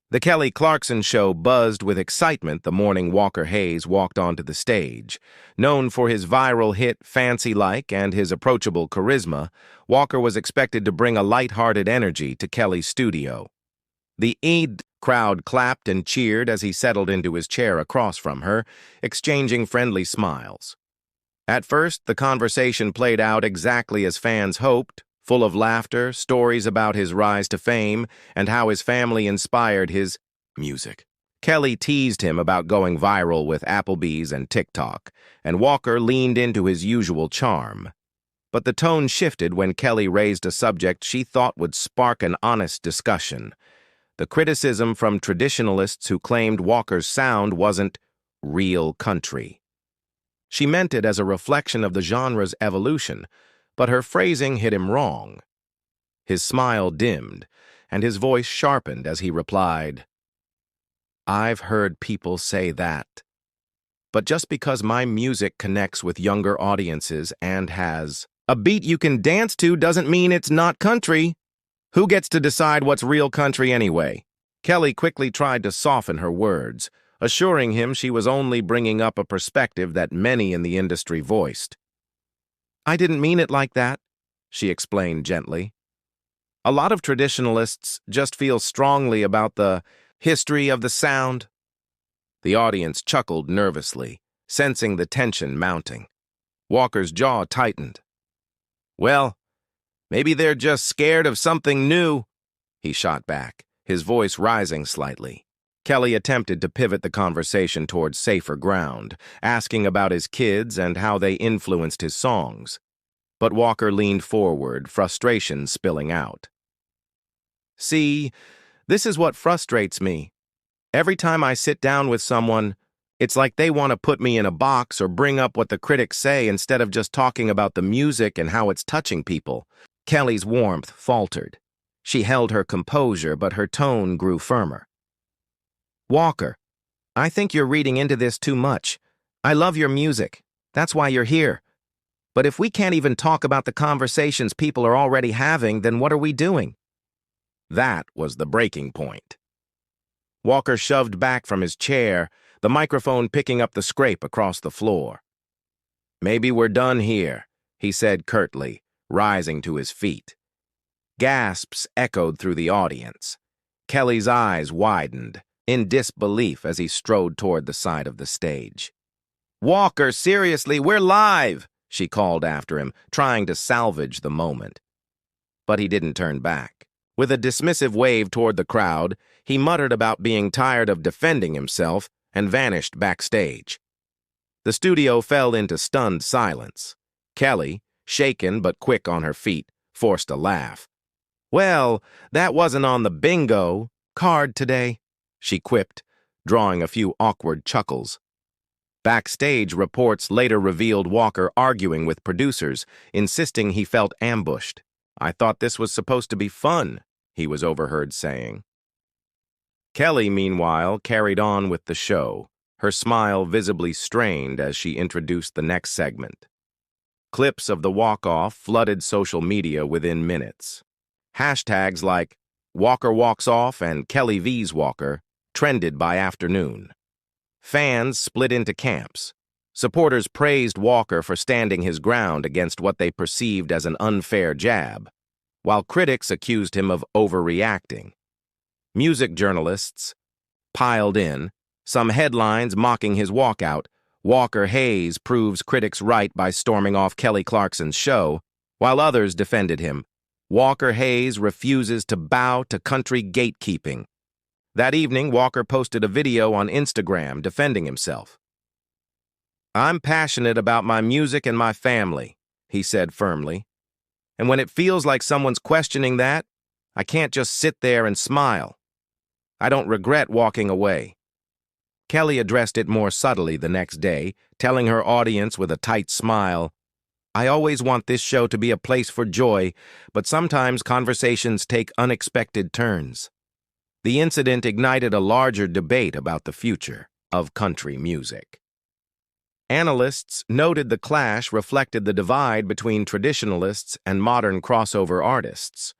The Kelly Clarkson show buzzed with excitement the morning Walker Hayes walked onto the stage. Known for his viral hit Fancy Like and his approachable charisma, Walker was expected to bring a light-hearted energy to Kelly's studio. The Eid crowd clapped and cheered as he settled into his chair across from her, exchanging friendly smiles. At first, the conversation played out exactly as fans hoped, full of laughter, stories about his rise to fame, and how his family inspired his music. Kelly teased him about going viral with Applebee's and TikTok, and Walker leaned into his usual charm. But the tone shifted when Kelly raised a subject she thought would spark an honest discussion: the criticism from traditionalists who claimed Walker's sound wasn't real country. She meant it as a reflection of the genre's evolution, but her phrasing hit him wrong. His smile dimmed, and his voice sharpened as he replied, "I've heard people say that. But just because my music connects with younger audiences and has a beat you can dance to doesn't mean it's not country. Who gets to decide what's real country anyway?" Kelly quickly tried to soften her words, assuring him she was only bringing up a perspective that many in the industry voiced. "I didn't mean it like that," she explained gently. "A lot of traditionalists just feel strongly about the history of the sound." The audience chuckled nervously, sensing the tension mounting. Walker's jaw tightened. "Well, maybe they're just scared of something new," he shot back, his voice rising slightly. Kelly attempted to pivot the conversation towards safer ground, asking about his kids and how they influenced his songs. But Walker leaned forward, frustration spilling out. "See, this is what frustrates me. Every time I sit down with someone, it's like they want to put me in a box or bring up what the critics say instead of just talking about the music and how it's touching people." Kelly's warmth faltered. She held her composure, but her tone grew firmer. "Walker, I think you're reading into this too much. I love your music. That's why you're here. But if we can't even talk about the conversations people are already having, then what are we doing?" That was the breaking point. Walker shoved back from his chair, the microphone picking up the scrape across the floor. "Maybe we're done here," he said curtly, rising to his feet. Gasps echoed through the audience. Kelly's eyes widened, in disbelief as he strode toward the side of the stage. "Walker, seriously, we're live!" she called after him, trying to salvage the moment. But he didn't turn back. With a dismissive wave toward the crowd, he muttered about being tired of defending himself and vanished backstage. The studio fell into stunned silence. Kelly, shaken but quick on her feet, forced a laugh. "Well, that wasn't on the bingo card today," she quipped, drawing a few awkward chuckles. Backstage reports later revealed Walker arguing with producers, insisting he felt ambushed. "I thought this was supposed to be fun," he was overheard saying. Kelly, meanwhile, carried on with the show, her smile visibly strained as she introduced the next segment. Clips of the walk-off flooded social media within minutes. Hashtags like "Walker Walks Off" and "Kelly V's Walker" trended by afternoon. Fans split into camps. Supporters praised Walker for standing his ground against what they perceived as an unfair jab, while critics accused him of overreacting. Music journalists piled in, some headlines mocking his walkout. "Walker Hayes proves critics right by storming off Kelly Clarkson's show," while others defended him. "Walker Hayes refuses to bow to country gatekeeping." That evening, Walker posted a video on Instagram defending himself. "I'm passionate about my music and my family," he said firmly. "And when it feels like someone's questioning that, I can't just sit there and smile. I don't regret walking away." Kelly addressed it more subtly the next day, telling her audience with a tight smile, "I always want this show to be a place for joy, but sometimes conversations take unexpected turns." The incident ignited a larger debate about the future of country music. Analysts noted the clash reflected the divide between traditionalists and modern crossover artists.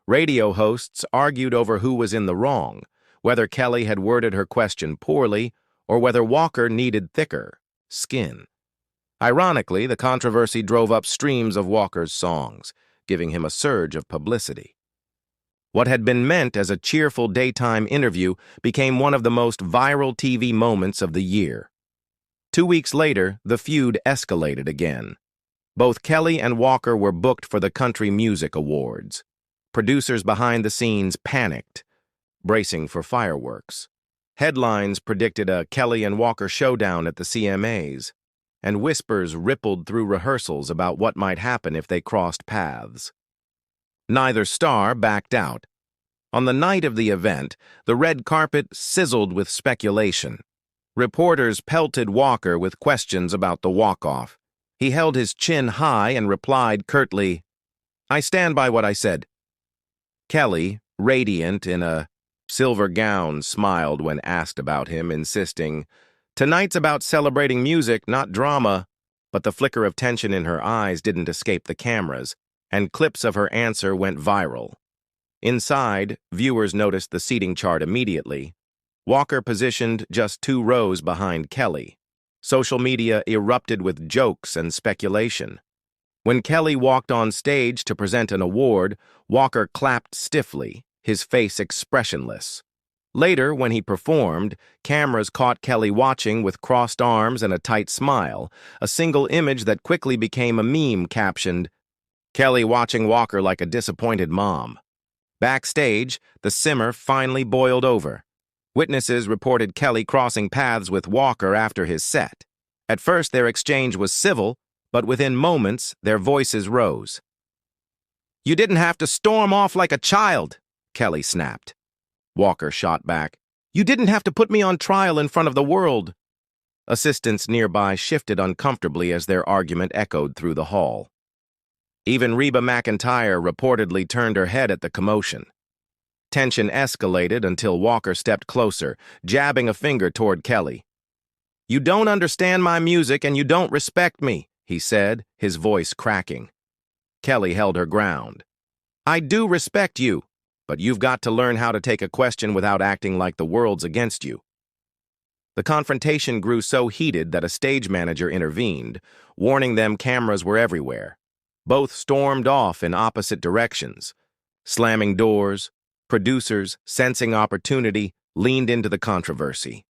Radio hosts argued over who was in the wrong, whether Kelly had worded her question poorly or whether Walker needed thicker skin. Ironically, the controversy drove up streams of Walker's songs, giving him a surge of publicity. What had been meant as a cheerful daytime interview became one of the most viral TV moments of the year. 2 weeks later, the feud escalated again. Both Kelly and Walker were booked for the Country Music Awards. Producers behind the scenes panicked, bracing for fireworks. Headlines predicted a Kelly and Walker showdown at the CMAs, and whispers rippled through rehearsals about what might happen if they crossed paths. Neither star backed out. On the night of the event, the red carpet sizzled with speculation. Reporters pelted Walker with questions about the walk-off. He held his chin high and replied curtly, "I stand by what I said." Kelly, radiant in a silver gown, smiled when asked about him, insisting, "Tonight's about celebrating music, not drama." But the flicker of tension in her eyes didn't escape the cameras, and clips of her answer went viral. Inside, viewers noticed the seating chart immediately. Walker positioned just 2 rows behind Kelly. Social media erupted with jokes and speculation. When Kelly walked on stage to present an award, Walker clapped stiffly, his face expressionless. Later, when he performed, cameras caught Kelly watching with crossed arms and a tight smile, a single image that quickly became a meme captioned, "Kelly watching Walker like a disappointed mom." Backstage, the simmer finally boiled over. Witnesses reported Kelly crossing paths with Walker after his set. At first, their exchange was civil, but within moments, their voices rose. "You didn't have to storm off like a child," Kelly snapped. Walker shot back, "You didn't have to put me on trial in front of the world." Assistants nearby shifted uncomfortably as their argument echoed through the hall. Even Reba McEntire reportedly turned her head at the commotion. Tension escalated until Walker stepped closer, jabbing a finger toward Kelly. "You don't understand my music and you don't respect me," he said, his voice cracking. Kelly held her ground. "I do respect you, but you've got to learn how to take a question without acting like the world's against you." The confrontation grew so heated that a stage manager intervened, warning them cameras were everywhere. Both stormed off in opposite directions. Slamming doors, producers, sensing opportunity, leaned into the controversy.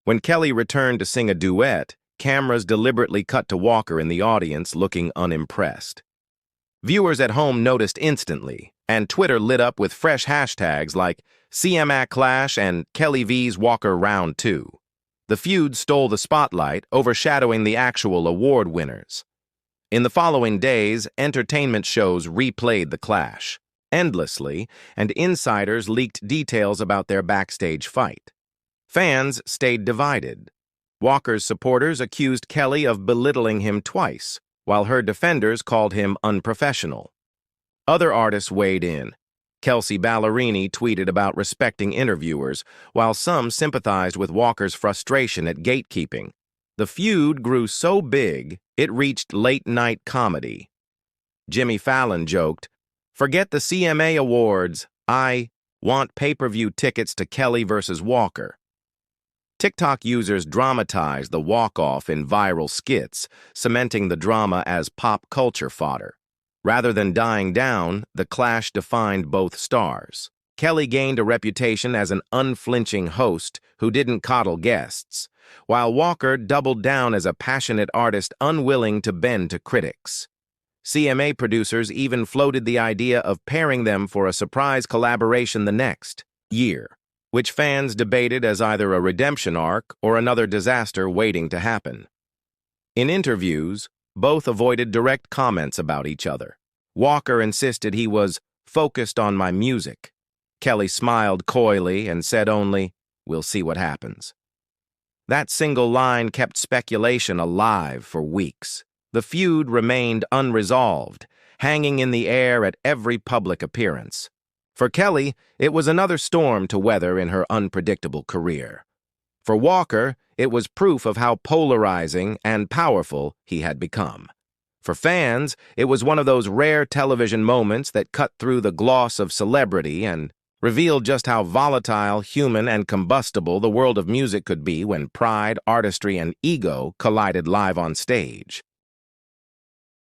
When Kelly returned to sing a duet, cameras deliberately cut to Walker in the audience looking unimpressed. Viewers at home noticed instantly, and Twitter lit up with fresh hashtags like CMAC Clash and Kelly vs. Walker Round 2. The feud stole the spotlight, overshadowing the actual award winners. In the following days, entertainment shows replayed the clash endlessly, and insiders leaked details about their backstage fight. Fans stayed divided. Walker's supporters accused Kelly of belittling him twice, while her defenders called him unprofessional. Other artists weighed in. Kelsey Ballerini tweeted about respecting interviewers, while some sympathized with Walker's frustration at gatekeeping. The feud grew so big, it reached late-night comedy. Jimmy Fallon joked, "Forget the CMA Awards. I want pay-per-view tickets to Kelly versus Walker." TikTok users dramatized the walk-off in viral skits, cementing the drama as pop culture fodder. Rather than dying down, the clash defined both stars. Kelly gained a reputation as an unflinching host who didn't coddle guests, while Walker doubled down as a passionate artist unwilling to bend to critics. CMA producers even floated the idea of pairing them for a surprise collaboration the next year, which fans debated as either a redemption arc or another disaster waiting to happen. In interviews, both avoided direct comments about each other. Walker insisted he was focused on my music. Kelly smiled coyly and said only, "We'll see what happens." That single line kept speculation alive for weeks. The feud remained unresolved, hanging in the air at every public appearance. For Kelly, it was another storm to weather in her unpredictable career. For Walker, it was proof of how polarizing and powerful he had become. For fans, it was one of those rare television moments that cut through the gloss of celebrity and revealed just how volatile, human, and combustible the world of music could be when pride, artistry, and ego collided live on stage.